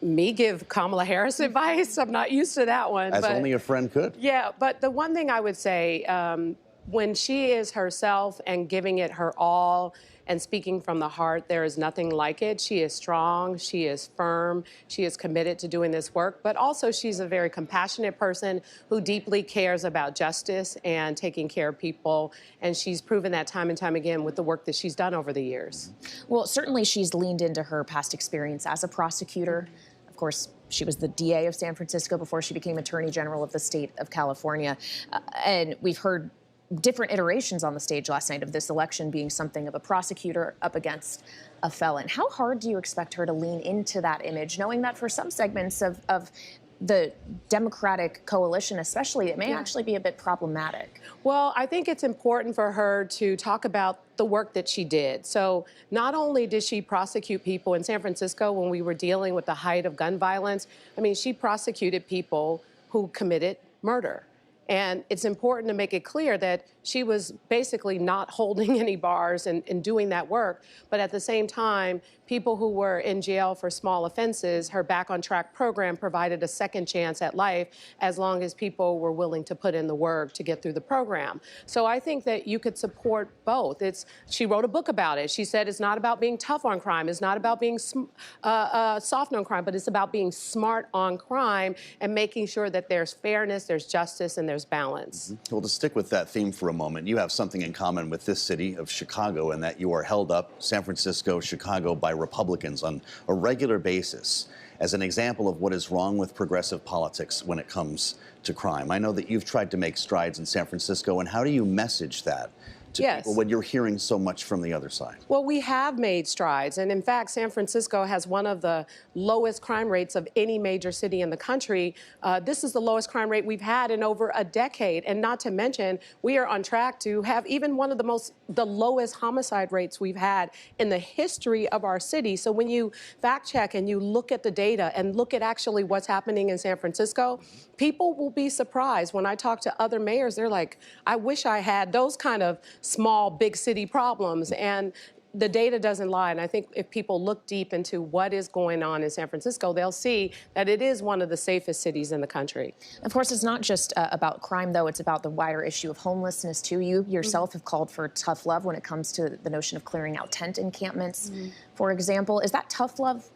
me give Kamala Harris advice. I'm not used to that one. As only a friend could. Yeah, but the one thing I would say, when she is herself and giving it her all and speaking from the heart, there is nothing like it. She is strong, she is firm, she is committed to doing this work, but also she's a very compassionate person who deeply cares about justice and taking care of people, and she's proven that time and time again with the work that she's done over the years. Well, certainly she's leaned into her past experience as a prosecutor. Of course, she was the DA of San Francisco before she became Attorney General of the state of California. And we've heard different iterations on the stage last night of this election being something of a prosecutor up against a felon. How hard do you expect her to lean into that image, knowing that for some segments of the Democratic coalition especially, it may actually be a bit problematic? Well, I think it's important for her to talk about the work that she did. So not only did she prosecute people in San Francisco when we were dealing with the height of gun violence, I mean, she prosecuted people who committed murder. And it's important to make it clear that she was basically not holding any bars and doing that work. But at the same time, people who were in jail for small offenses, her Back on Track program provided a second chance at life as long as people were willing to put in the work to get through the program. So I think that you could support both. She wrote a book about it. She said it's not about being tough on crime. It's not about being soft on crime, but it's about being smart on crime and making sure that there's fairness, there's justice, and there's balance. Well, to stick with that theme for a moment, you have something in common with this city of Chicago in that you are held up, San Francisco, Chicago, by Republicans on a regular basis as an example of what is wrong with progressive politics when it comes to crime. I know that you've tried to make strides in San Francisco, and how do you message that to people when you're hearing so much from the other side? Well, we have made strides. And in fact, San Francisco has one of the lowest crime rates of any major city in the country. This is the lowest crime rate we've had in over a decade. And not to mention, we are on track to have even one of the lowest homicide rates we've had in the history of our city. So when you fact check and you look at the data and look at actually what's happening in San Francisco, people will be surprised. When I talk to other mayors, they're like, I wish I had those kind of small, big city problems. And the data doesn't lie. And I think if people look deep into what is going on in San Francisco, they'll see that it is one of the safest cities in the country. Of course, it's not just about crime, though. It's about the wider issue of homelessness, too. You yourself have called for tough love when it comes to the notion of clearing out tent encampments, for example. Is that tough love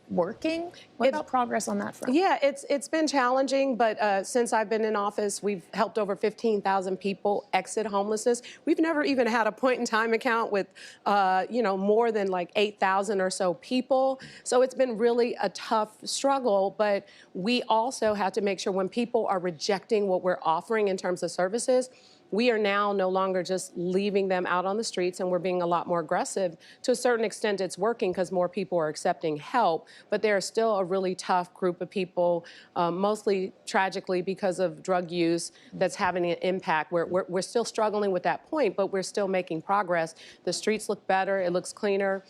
working? What about progress on that front? Yeah, it's been challenging, but since I've been in office, we've helped over 15,000 people exit homelessness. We've never even had a point-in-time account with, more than like 8,000 or so people. So it's been really a tough struggle, but we also have to make sure when people are rejecting what we're offering in terms of services, we are now no longer just leaving them out on the streets, and we're being a lot more aggressive. To a certain extent, it's working because more people are accepting help, but there is still a really tough group of people, mostly tragically because of drug use, that's having an impact. We're still struggling with that point, but we're still making progress. The streets look better, it looks cleaner.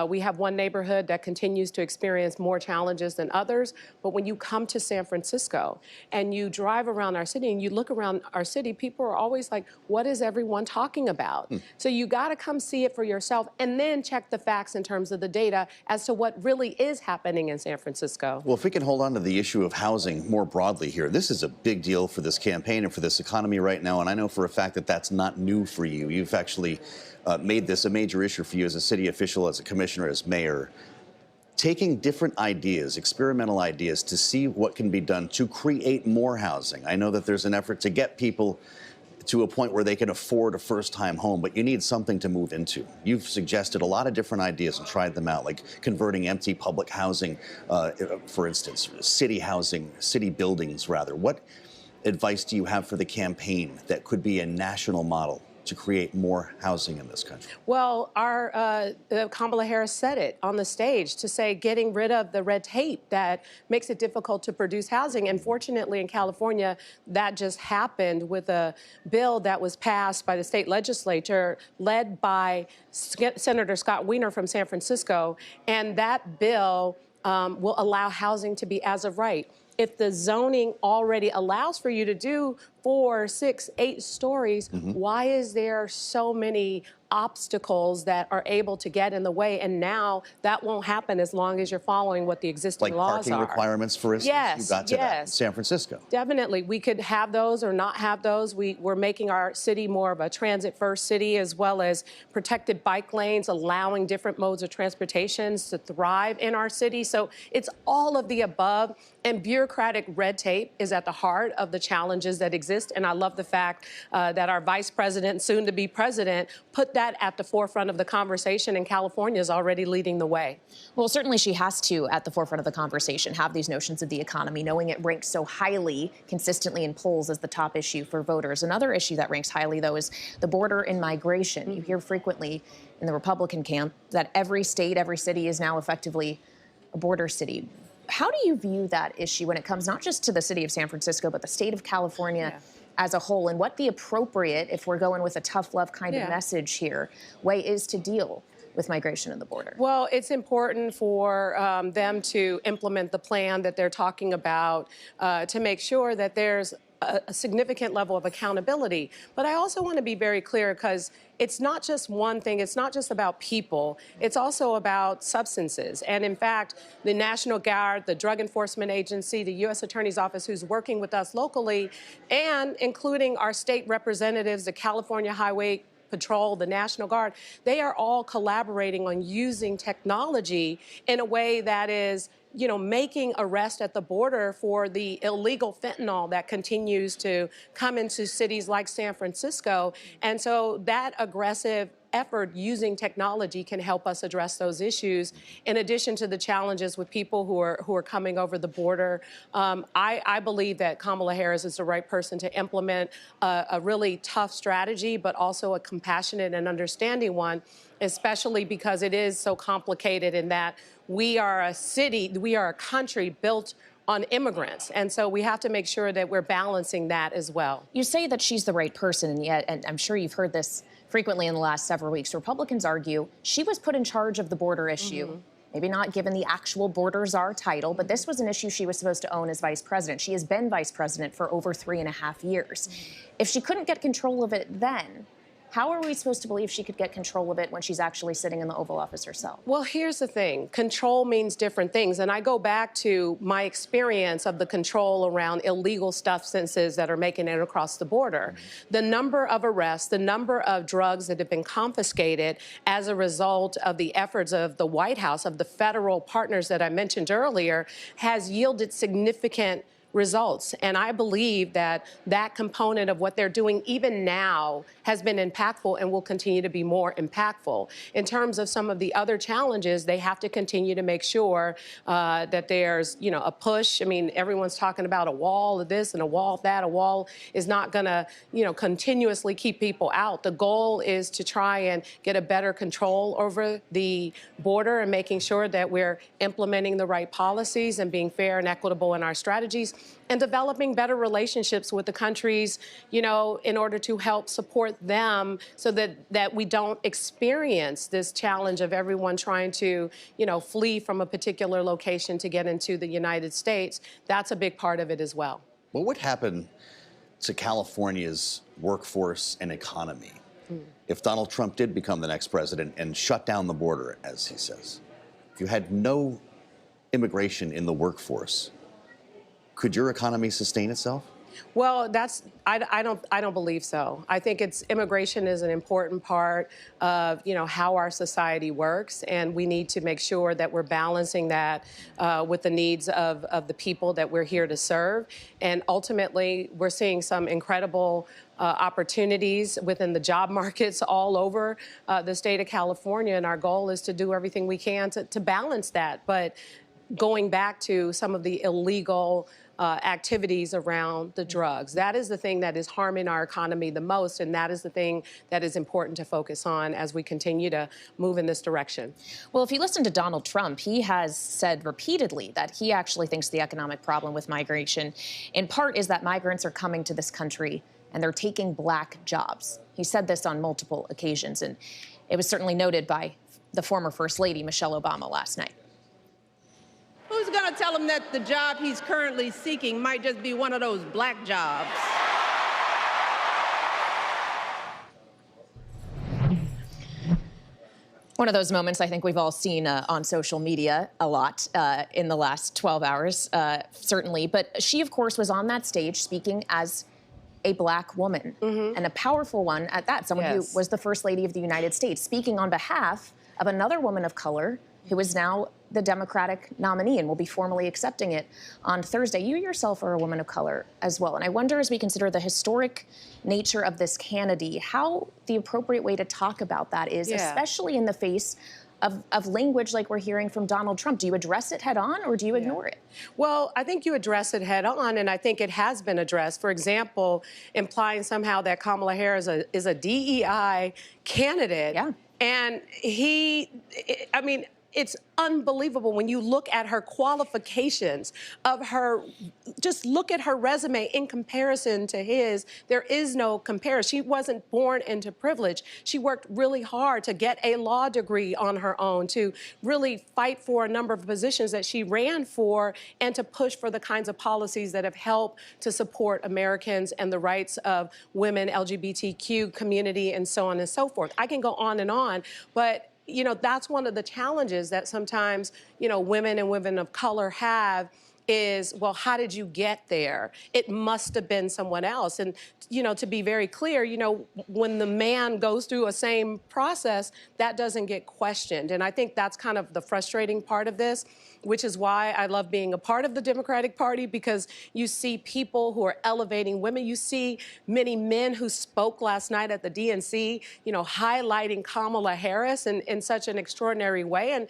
We have one neighborhood that continues to experience more challenges than others. But when you come to San Francisco and you drive around our city and you look around our city, people are always like, what is everyone talking about? So you got to come see it for yourself and then check the facts in terms of the data as to what really is happening in San Francisco. Well, if we can hold on to the issue of housing more broadly here, this is a big deal for this campaign and for this economy right now. And I know for a fact that that's not new for you. You've actually made this a major issue for you as a city official, as a commissioner, as mayor. Taking different ideas, experimental ideas, to see what can be done to create more housing. I know that there's an effort to get people to a point where they can afford a first-time home, but you need something to move into. You've suggested a lot of different ideas and tried them out, like converting empty public housing, for instance, city housing, city buildings, rather. What advice do you have for the campaign that could be a national model to create more housing in this country? Well, Kamala Harris said it on the stage to say getting rid of the red tape that makes it difficult to produce housing. And fortunately, in California, that just happened with a bill that was passed by the state legislature led by Senator Scott Wiener from San Francisco. And that bill will allow housing to be as of right. if the zoning already allows for you to do 4, 6, 8 stories, why is there so many obstacles that are able to get in the way? And now that won't happen as long as you're following what the existing laws parking are. requirements, for instance. Yes, You got to that in San Francisco. Definitely. We could have those or not have those. We're making our city more of a transit-first city, as well as protected bike lanes, allowing different modes of transportation to thrive in our city. So it's all of the above. And bureaucratic red tape is at the heart of the challenges that exist. And I love the fact that our vice president, soon to be president, put that at the forefront of the conversation, and California is already leading the way. Well, certainly she has to, at the forefront of the conversation, have these notions of the economy, knowing it ranks so highly consistently in polls as the top issue for voters. Another issue that ranks highly, though, is the border and migration. You hear frequently in the Republican camp that every state, every city is now effectively a border city. How do you view that issue when it comes not just to the city of San Francisco, but the state of California as a whole, and what the appropriate, if we're going with a tough love kind of message here, way is to deal with migration and the border? Well, it's important for them to implement the plan that they're talking about to make sure that there's a significant level of accountability. But I also want to be very clear, because it's not just one thing. It's not just about people. It's also about substances. And in fact, the National Guard, the Drug Enforcement Agency, the U.S. Attorney's Office, who's working with us locally, and including our state representatives, the California Highway Patrol, the National Guard, they are all collaborating on using technology in a way that is, making arrest at the border for the illegal fentanyl that continues to come into cities like San Francisco. And so that aggressive effort using technology can help us address those issues, in addition to the challenges with people who are coming over the border. I believe that Kamala Harris is the right person to implement a really tough strategy, but also a compassionate and understanding one, especially because it is so complicated in that we are a country built on immigrants. And so we have to make sure that we're balancing that as well. You say that she's the right person, and yet, and I'm sure you've heard this frequently in the last several weeks, Republicans argue she was put in charge of the border issue. Maybe not given the actual border czar title, but this was an issue she was supposed to own as vice president. She has been vice president for over 3.5 years. If she couldn't get control of it then, how are we supposed to believe she could get control of it when she's actually sitting in the Oval Office herself? Well, here's the thing. Control means different things. And I go back to my experience of the control around illegal substances that are making it across the border. The number of arrests, the number of drugs that have been confiscated as a result of the efforts of the White House, of the federal partners that I mentioned earlier, has yielded significant results. And I believe that that component of what they're doing even now has been impactful and will continue to be more impactful. In terms of some of the other challenges, they have to continue to make sure that there's, a push. I mean, everyone's talking about a wall of this and a wall of that. A wall is not going to, continuously keep people out. The goal is to try and get a better control over the border and making sure that we're implementing the right policies and being fair and equitable in our strategies, and developing better relationships with the countries, in order to help support them so that we don't experience this challenge of everyone trying to, flee from a particular location to get into the United States. That's a big part of it as well. What would happen to California's workforce and economy if Donald Trump did become the next president and shut down the border, as he says? If you had no immigration in the workforce, could your economy sustain itself? Well, I don't believe so. I think immigration is an important part of, how our society works, and we need to make sure that we're balancing that with the needs of the people that we're here to serve. And ultimately, we're seeing some incredible opportunities within the job markets all over the state of California, and our goal is to do everything we can to balance that. But going back to some of the illegal activities around the drugs. That is the thing that is harming our economy the most, and that is the thing that is important to focus on as we continue to move in this direction. Well, if you listen to Donald Trump, he has said repeatedly that he actually thinks the economic problem with migration, in part, is that migrants are coming to this country and they're taking black jobs. He said this on multiple occasions, and it was certainly noted by the former First Lady, Michelle Obama, last night. Who's going to tell him that the job he's currently seeking might just be one of those black jobs? One of those moments I think we've all seen on social media a lot in the last 12 hours, certainly. But she, of course, was on that stage speaking as a black woman, and a powerful one at that, someone who was the First Lady of the United States, speaking on behalf of another woman of color who is now the Democratic nominee and will be formally accepting it on Thursday. You yourself are a woman of color as well. And I wonder, as we consider the historic nature of this candidacy, how the appropriate way to talk about that is, especially in the face of language like we're hearing from Donald Trump. Do you address it head on or do you ignore it? Well, I think you address it head on, and I think it has been addressed. For example, implying somehow that Kamala Harris is a DEI candidate. Yeah. And it's unbelievable when you look at her qualifications just look at her resume in comparison to his. There is no comparison. She wasn't born into privilege. She worked really hard to get a law degree on her own, to really fight for a number of positions that she ran for, and to push for the kinds of policies that have helped to support Americans and the rights of women, LGBTQ community, and so on and so forth. I can go on, but that's one of the challenges that sometimes, women and women of color have is, well, how did you get there? It must have been someone else. And, to be very clear, when the man goes through a same process, that doesn't get questioned. And I think that's kind of the frustrating part of this, which is why I love being a part of the Democratic Party, because you see people who are elevating women. You see many men who spoke last night at the DNC, highlighting Kamala Harris in such an extraordinary way. And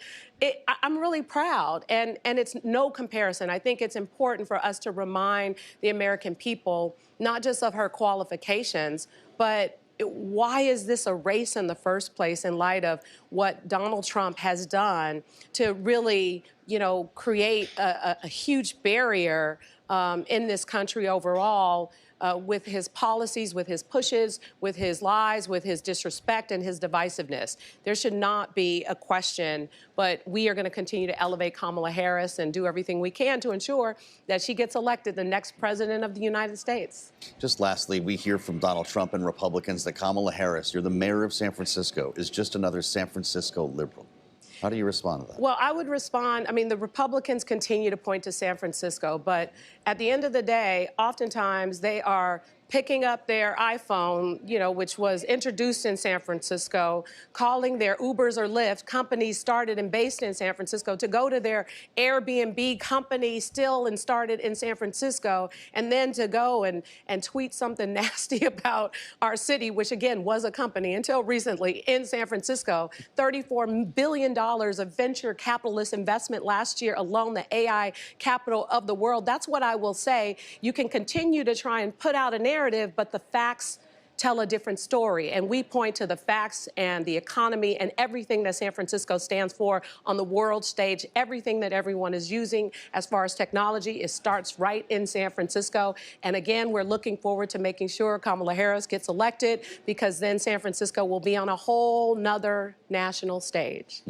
I'm really proud, and it's no comparison. I think it's important for us to remind the American people not just of her qualifications, but why is this a race in the first place in light of what Donald Trump has done to really, create a huge barrier in this country overall, with his policies, with his pushes, with his lies, with his disrespect and his divisiveness. There should not be a question, but we are going to continue to elevate Kamala Harris and do everything we can to ensure that she gets elected the next president of the United States. Just lastly, we hear from Donald Trump and Republicans that Kamala Harris, you're the mayor of San Francisco, is just another San Francisco liberal. How do you respond to that? Well, I would respond, the Republicans continue to point to San Francisco, but at the end of the day, oftentimes they are picking up their iPhone, which was introduced in San Francisco, calling their Ubers or Lyft, companies started and based in San Francisco, to go to their Airbnb company still and started in San Francisco, and then to go and tweet something nasty about our city, which again was a company until recently in San Francisco. $34 billion of venture capitalist investment last year alone, the AI capital of the world. That's what I will say. You can continue to try and put out a narrative, but the facts tell a different story. And we point to the facts and the economy and everything that San Francisco stands for on the world stage. Everything that everyone is using as far as technology, it starts right in San Francisco. And again, we're looking forward to making sure Kamala Harris gets elected, because then San Francisco will be on a whole nother national stage.